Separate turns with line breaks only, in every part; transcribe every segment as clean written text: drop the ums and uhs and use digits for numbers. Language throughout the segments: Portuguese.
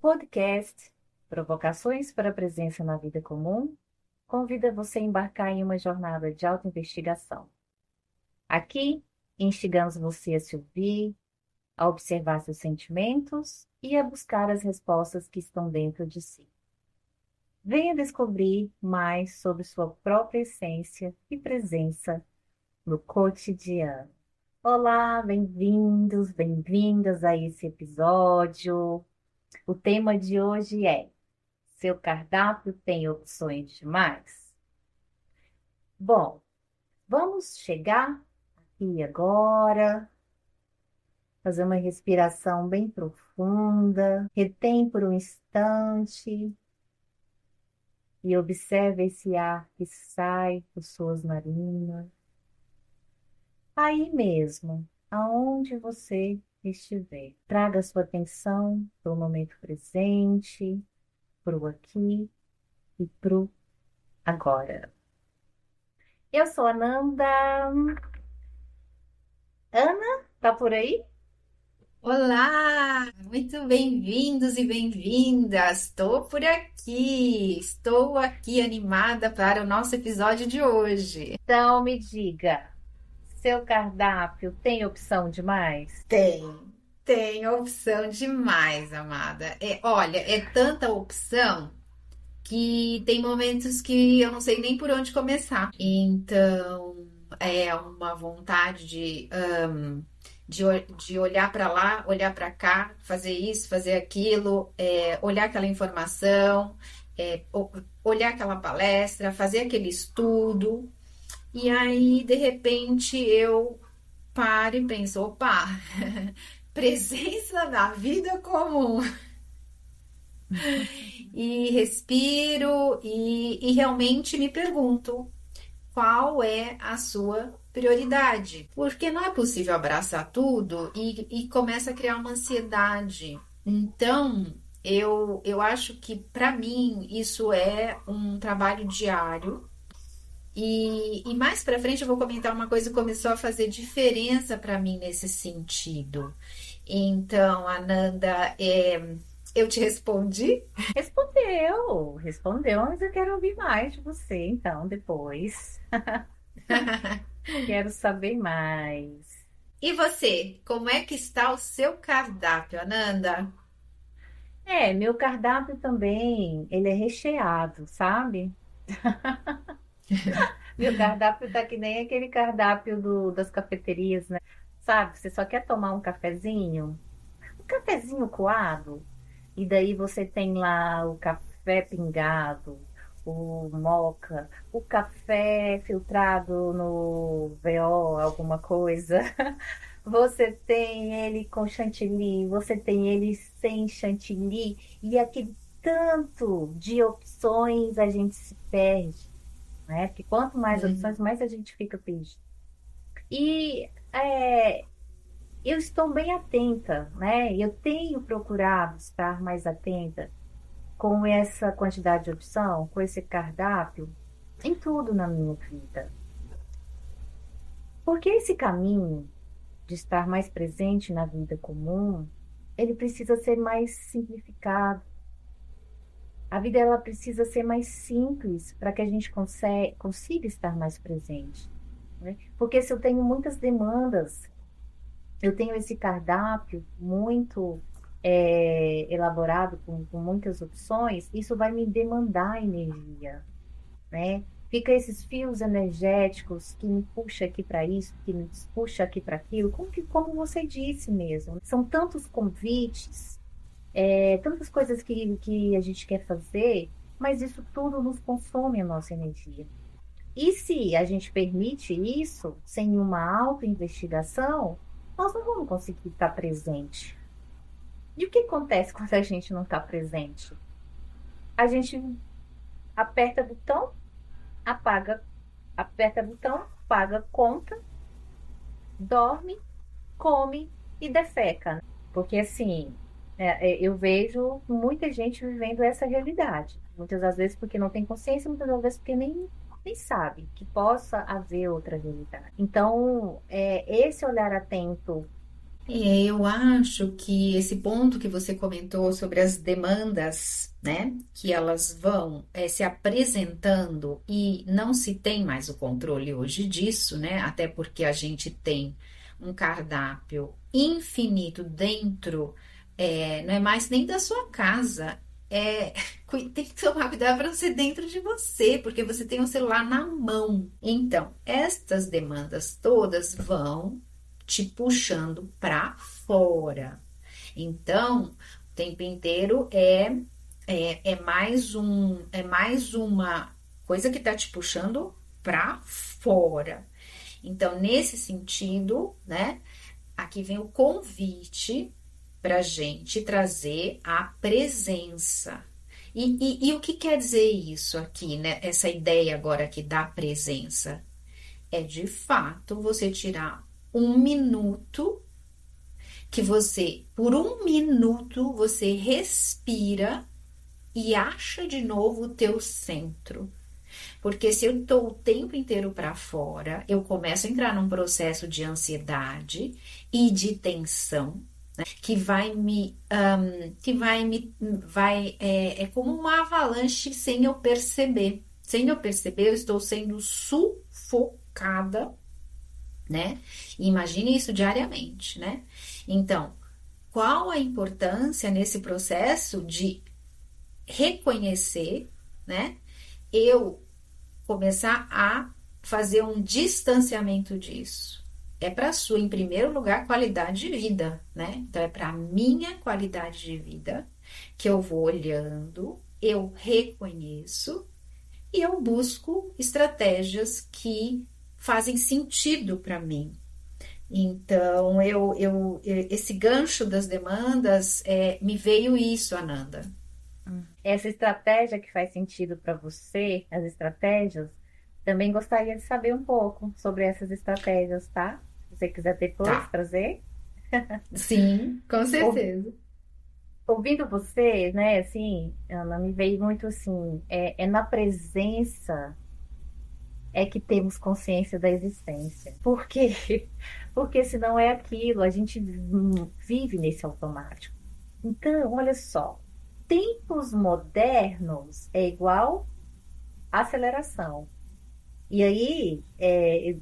podcast Provocações para a Presença na Vida Comum convida você a embarcar em uma jornada de autoinvestigação. Aqui, instigamos você a se ouvir, a observar seus sentimentos e a buscar as respostas que estão dentro de si. Venha descobrir mais sobre sua própria essência e presença no cotidiano. Olá, bem-vindos, bem-vindas a esse episódio. O tema de hoje é: seu cardápio tem opções demais? Bom, vamos chegar aqui agora, fazer uma respiração bem profunda, retém por um instante e observe esse ar que sai por suas narinas. Aí mesmo, aonde você estiver, traga sua atenção para o momento presente, para o aqui e para o agora. Eu sou a Nanda. Ana, tá por aí?
Olá, muito bem-vindos e bem-vindas. Estou aqui animada para o nosso episódio de hoje.
Então me diga, seu cardápio tem opção demais?
Tem opção demais, amada. Olha, é tanta opção que tem momentos que eu não sei nem por onde começar. Então, é uma vontade de olhar para lá, olhar para cá, fazer isso, fazer aquilo, olhar aquela informação, olhar aquela palestra, fazer aquele estudo. E aí, de repente, eu paro e penso, opa, presença na vida comum. E respiro e realmente me pergunto qual é a sua prioridade. Porque não é possível abraçar tudo e começa a criar uma ansiedade. Então, eu acho que para mim isso é um trabalho diário. E mais para frente eu vou comentar uma coisa que começou a fazer diferença para mim nesse sentido. Então, Ananda, eu te respondi?
Respondeu, mas eu quero ouvir mais de você, então, depois. Quero saber mais.
E você, como é que está o seu cardápio, Ananda?
Meu cardápio também, ele é recheado, sabe? Meu cardápio tá que nem aquele cardápio das cafeterias, né? Sabe, você só quer tomar um cafezinho coado, e daí você tem lá o café pingado, o moca, o café filtrado no VO, alguma coisa. Você tem ele com chantilly, você tem ele sem chantilly, e aquele tanto de opções a gente se perde, né? Porque quanto mais opções,
Uhum.
mais a gente fica perdido. E eu estou bem atenta, né? Eu tenho procurado estar mais atenta com essa quantidade de opção, com esse cardápio, em tudo na minha vida. Porque esse caminho de estar mais presente na vida comum, ele precisa ser mais simplificado. A vida ela precisa ser mais simples para que a gente consiga estar mais presente, né? Porque se eu tenho muitas demandas, eu tenho esse cardápio muito elaborado com muitas opções, isso vai me demandar energia, né? Fica esses fios energéticos que me puxa aqui para isso, que me puxa aqui para aquilo, como você disse mesmo. São tantos convites, tantas coisas que a gente quer fazer, mas isso tudo nos consome a nossa energia. E se a gente permite isso, sem uma autoinvestigação, nós não vamos conseguir estar presente. E o que acontece quando a gente não está presente? A gente aperta botão, apaga, aperta botão, paga conta, dorme, come e defeca, né? Porque assim, eu vejo muita gente vivendo essa realidade. Muitas das vezes porque não tem consciência, muitas das vezes porque nem sabe que possa haver outra realidade. Então, esse olhar atento
Eu acho que esse ponto que você comentou sobre as demandas, né, que elas vão se apresentando e não se tem mais o controle hoje disso, né, até porque a gente tem um cardápio infinito dentro, não é mais nem da sua casa, é, tem que tomar cuidado para não ser dentro de você, porque você tem um celular na mão. Então, estas demandas todas vão te puxando para fora. Então, o tempo inteiro é mais uma coisa que está te puxando para fora. Então, nesse sentido, né, aqui vem o convite para gente trazer a presença. E o que quer dizer isso aqui, né? Essa ideia agora aqui da presença é de fato você tirar um minuto que você, por um minuto, você respira e acha de novo o teu centro. Porque se eu estou o tempo inteiro para fora, eu começo a entrar num processo de ansiedade e de tensão, né, que é como uma avalanche sem eu perceber. Sem eu perceber, eu estou sendo sufocada, né? Imagine isso diariamente, né? Então, qual a importância nesse processo de reconhecer, né? Eu começar a fazer um distanciamento disso. É para sua, em primeiro lugar, qualidade de vida, né? Então, é para minha qualidade de vida que eu vou olhando, eu reconheço e eu busco estratégias que fazem sentido para mim. Então, esse gancho das demandas, me veio isso, Ananda.
Essa estratégia que faz sentido para você, as estratégias, também gostaria de saber um pouco sobre essas estratégias, tá? Se você quiser depois
Tá,
trazer.
sim, com
Ou-
certeza.
Ouvindo você, né, assim, Ana, me veio muito assim, é na presença é que temos consciência da existência. Por quê? Porque senão é aquilo, a gente vive nesse automático. Então, olha só, tempos modernos é igual aceleração. E aí,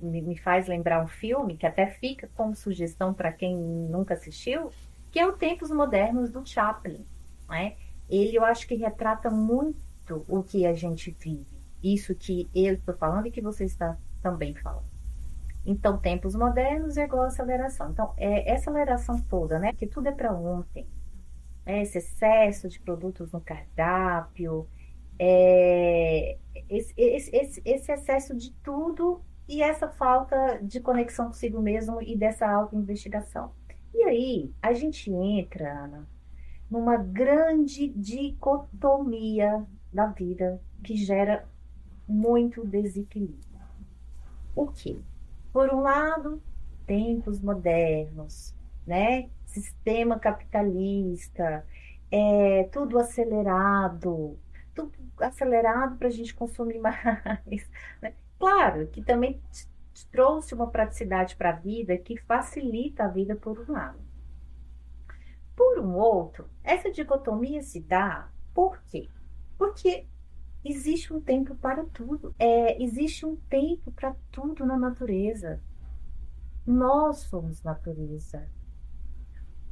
me faz lembrar um filme que até fica como sugestão para quem nunca assistiu, que é o Tempos Modernos do Chaplin, né? Ele, eu acho que retrata muito o que a gente vive. Isso que eu estou falando e que você está também falando. Então, tempos modernos é igual aceleração. Então, essa aceleração toda, né? Que tudo é para ontem, né? Esse excesso de produtos no cardápio, é, esse excesso de tudo e essa falta de conexão consigo mesmo e dessa autoinvestigação. E aí, a gente entra, Ana, numa grande dicotomia da vida que gera muito desequilíbrio. O quê? Por um lado, tempos modernos, né? Sistema capitalista, tudo acelerado para a gente consumir mais, né? Claro que também trouxe uma praticidade para a vida que facilita a vida por um lado. Por um outro, essa dicotomia se dá por quê? Porque existe um tempo para tudo. Existe um tempo para tudo na natureza. Nós somos natureza.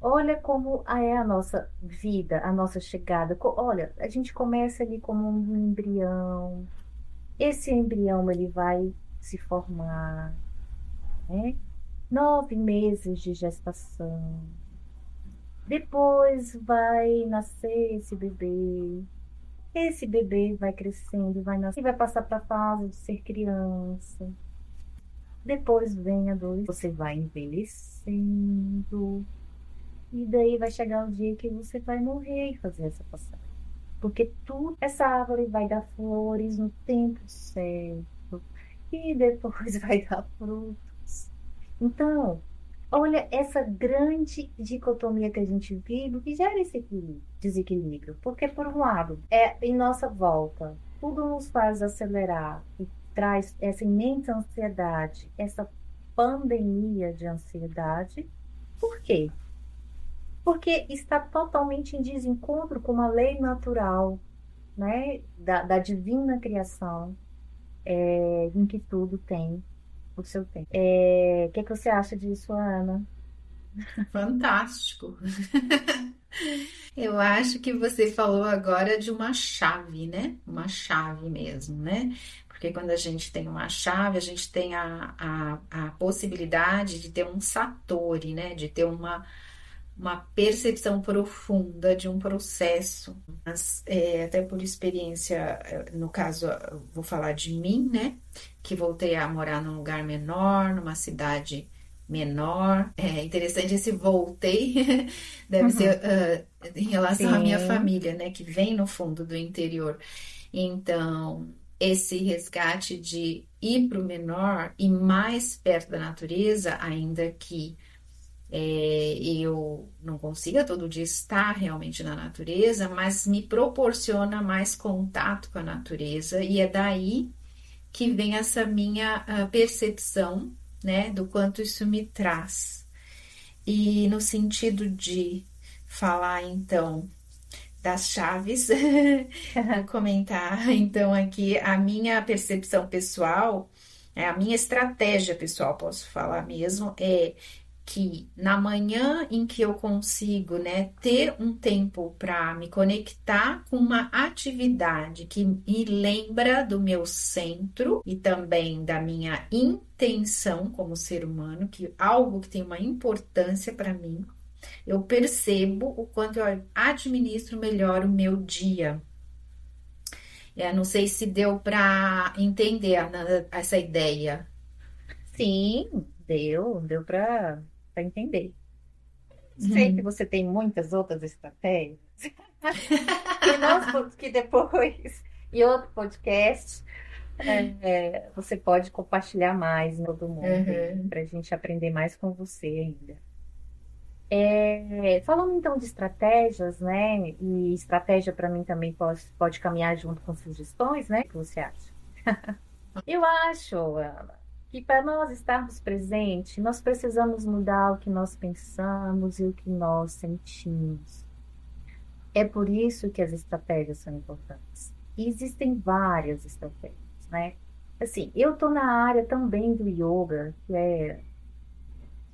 Olha como é a nossa vida, a nossa chegada. Olha, a gente começa ali como um embrião. Esse embrião ele vai se formar, né? 9 meses de gestação. Depois vai nascer esse bebê. Esse bebê vai crescendo, vai nascer, e vai passar para a fase de ser criança. Depois vem a adolescência, você vai envelhecendo. E daí vai chegar o dia que você vai morrer e fazer essa passagem. Porque essa árvore vai dar flores no tempo certo. E depois vai dar frutos. Então, olha essa grande dicotomia que a gente vive, que gera esse desequilíbrio. Porque, por um lado, em nossa volta, tudo nos faz acelerar e traz essa imensa ansiedade, essa pandemia de ansiedade. Por quê? Porque está totalmente em desencontro com uma lei natural, né, da divina criação, em que tudo tem o seu tempo. O que que você acha disso, Ana?
Fantástico. Eu acho que você falou agora de uma chave, né? Uma chave mesmo, né? Porque quando a gente tem uma chave, a gente tem a possibilidade de ter um satori, né? De ter uma percepção profunda de um processo. Mas, até por experiência, no caso, eu vou falar de mim, né? Que voltei a morar num lugar menor, numa cidade menor. É interessante esse voltei, deve ser
Uhum.
em relação à minha
Sim,
família, né? Que vem no fundo do interior. Então, esse resgate de ir para o menor e mais perto da natureza, ainda que eu não consiga todo dia estar realmente na natureza, mas me proporciona mais contato com a natureza, e é daí que vem essa minha percepção, né, do quanto isso me traz. E no sentido de falar, então, das chaves, vou comentar então aqui a minha percepção pessoal, a minha estratégia pessoal, posso falar mesmo, é que na manhã em que eu consigo, né, ter um tempo para me conectar com uma atividade que me lembra do meu centro e também da minha intenção como ser humano, que algo que tem uma importância para mim, eu percebo o quanto eu administro melhor o meu dia. Não sei se deu para entender essa ideia.
sim, deu para entender. Sei que você tem muitas outras estratégias. Que depois, em outro podcast, você pode compartilhar mais em todo mundo aí,
Uhum.
para a gente aprender mais com você ainda. Falando então de estratégias, né? E estratégia para mim também pode caminhar junto com sugestões, né? O que você acha? Eu acho, Ana, que para nós estarmos presentes, nós precisamos mudar o que nós pensamos e o que nós sentimos. É por isso que as estratégias são importantes. E existem várias estratégias, né? Assim, eu estou na área também do yoga, que é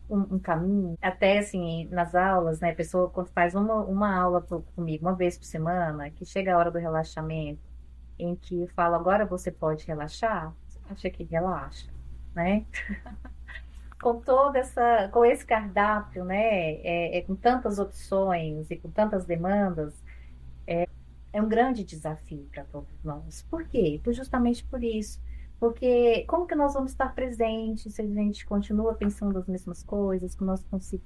um caminho, até assim, nas aulas, né? A pessoa, quando faz uma aula comigo, uma vez por semana, que chega a hora do relaxamento, em que eu falo, agora você pode relaxar, você acha que relaxa, né? Com esse cardápio, né? Com tantas opções e com tantas demandas, é um grande desafio para todos nós. Por quê? Justamente por isso. Porque como que nós vamos estar presentes se a gente continua pensando as mesmas coisas, que nós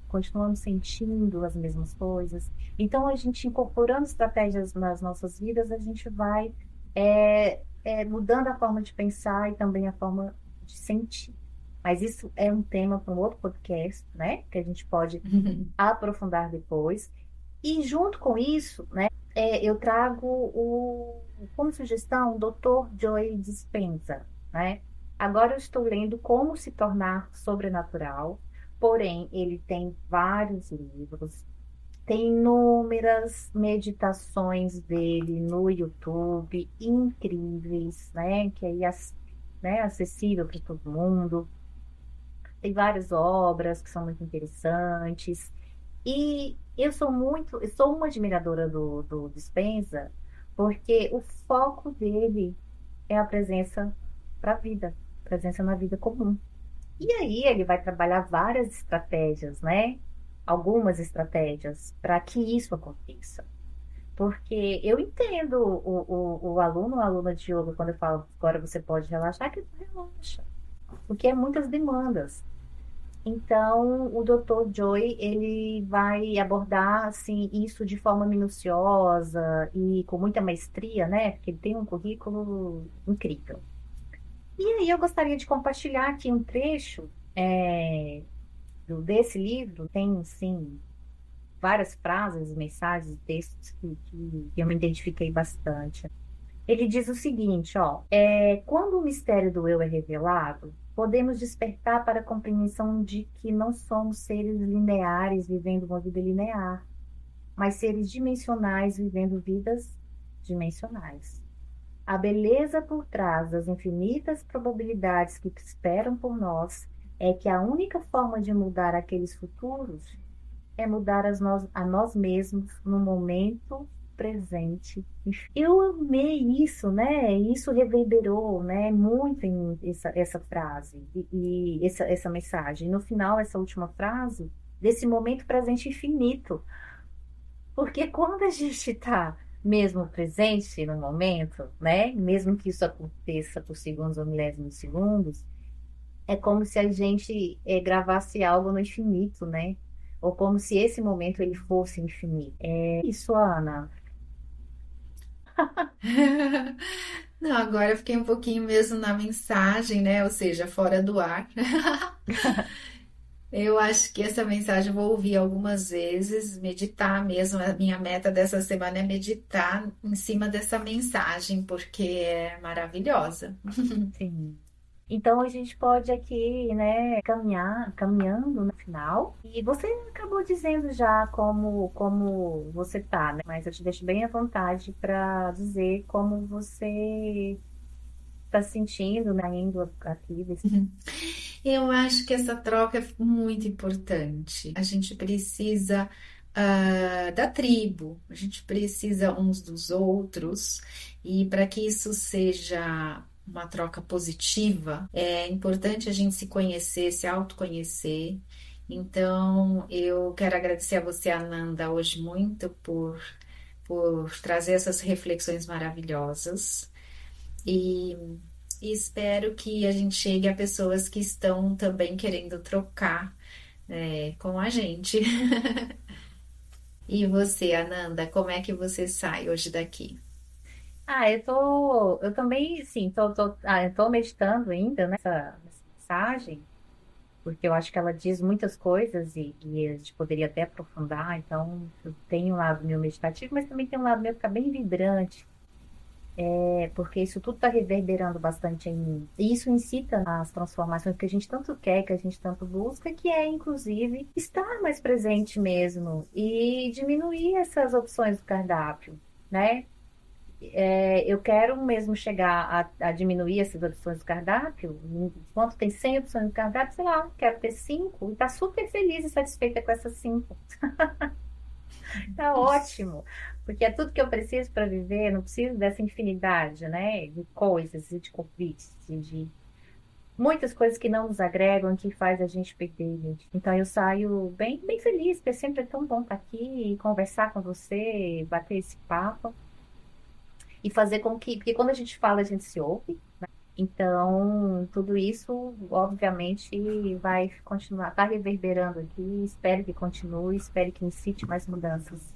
continuamos sentindo as mesmas coisas? Então, a gente incorporando estratégias nas nossas vidas, a gente vai mudando a forma de pensar e também a forma de sentir. Mas isso é um tema para um outro podcast, né? Que a gente pode aprofundar depois. E junto com isso, né, eu trago como sugestão o Dr. Joe Dispenza, né? Agora eu estou lendo Como se tornar sobrenatural, porém ele tem vários livros, tem inúmeras meditações dele no YouTube, incríveis, né? Que aí né, acessível para todo mundo. Tem várias obras que são muito interessantes. E eu sou uma admiradora do Dispenza, porque o foco dele é a presença para a vida, presença na vida comum. E aí ele vai trabalhar várias estratégias, né? Algumas estratégias para que isso aconteça. Porque eu entendo o aluno ou aluna de yoga, quando eu falo agora você pode relaxar, que ele relaxa. Porque é muitas demandas. Então, o Dr. Joy, ele vai abordar assim isso de forma minuciosa e com muita maestria, né? Porque ele tem um currículo incrível. E aí eu gostaria de compartilhar aqui um trecho desse livro. Tem, sim, várias frases, mensagens, textos que eu me identifiquei bastante. Ele diz o seguinte, ó, quando o mistério do eu é revelado, podemos despertar para a compreensão de que não somos seres lineares vivendo uma vida linear, mas seres dimensionais vivendo vidas dimensionais. A beleza por trás das infinitas probabilidades que esperam por nós é que a única forma de mudar aqueles futuros é mudar a nós mesmos no momento presente. Eu amei isso, né? Isso reverberou, né, muito em mim, essa frase essa mensagem. No final, essa última frase, desse momento presente infinito. Porque quando a gente está mesmo presente no momento, né? Mesmo que isso aconteça por segundos ou milésimos de segundos, é como se a gente gravasse algo no infinito, né? Ou como se esse momento ele fosse infinito. É isso, Ana.
Não, agora eu fiquei um pouquinho mesmo na mensagem, né? Ou seja, fora do ar. Eu acho que essa mensagem eu vou ouvir algumas vezes, meditar mesmo. A minha meta dessa semana é meditar em cima dessa mensagem, porque é maravilhosa.
Sim. Então a gente pode aqui, né, caminhando no final. E você acabou dizendo já como você tá, né? Mas eu te deixo bem à vontade para dizer como você está se sentindo, né, indo aqui.
Eu acho que essa troca é muito importante. A gente precisa, da tribo, a gente precisa uns dos outros, e para que isso seja uma troca positiva, é importante a gente se conhecer, se autoconhecer. Então, eu quero agradecer a você, Ananda, hoje muito por trazer essas reflexões maravilhosas. E e espero que a gente chegue a pessoas que estão também querendo trocar, com a gente. E você, Ananda, como é que você sai hoje daqui?
Eu também, sim, eu tô meditando ainda nessa mensagem, porque eu acho que ela diz muitas coisas e a gente poderia até aprofundar, então eu tenho um lado meu meditativo, mas também tem um lado meu que fica bem vibrante, porque isso tudo está reverberando bastante em mim. E isso incita as transformações que a gente tanto quer, que a gente tanto busca, que é, inclusive, estar mais presente mesmo e diminuir essas opções do cardápio, né? Eu quero mesmo chegar a diminuir essas opções do cardápio. Enquanto tem 100 opções do cardápio, sei lá, quero ter 5 e tá super feliz e satisfeita com essas 5. Tá ótimo, porque é tudo que eu preciso para viver, não preciso dessa infinidade, né, de coisas e de convites e de muitas coisas que não nos agregam, que faz a gente perder, gente. Então eu saio bem, bem feliz, porque sempre é tão bom estar aqui e conversar com você, bater esse papo e fazer com que, porque quando a gente fala, a gente se ouve. Então, tudo isso, obviamente, vai continuar, tá reverberando aqui. Espero que continue, espero que incite mais mudanças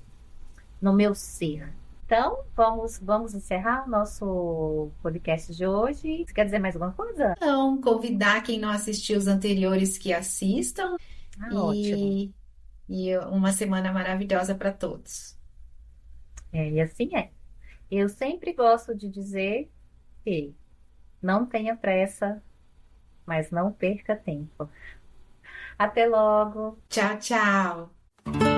no meu ser. Então, vamos encerrar o nosso podcast de hoje. Você quer dizer mais alguma coisa?
Então, convidar quem não assistiu os anteriores que assistam
Ah, ótimo.
e, e uma semana maravilhosa para todos.
E assim é. Eu sempre gosto de dizer que não tenha pressa, mas não perca tempo. Até logo.
Tchau, tchau!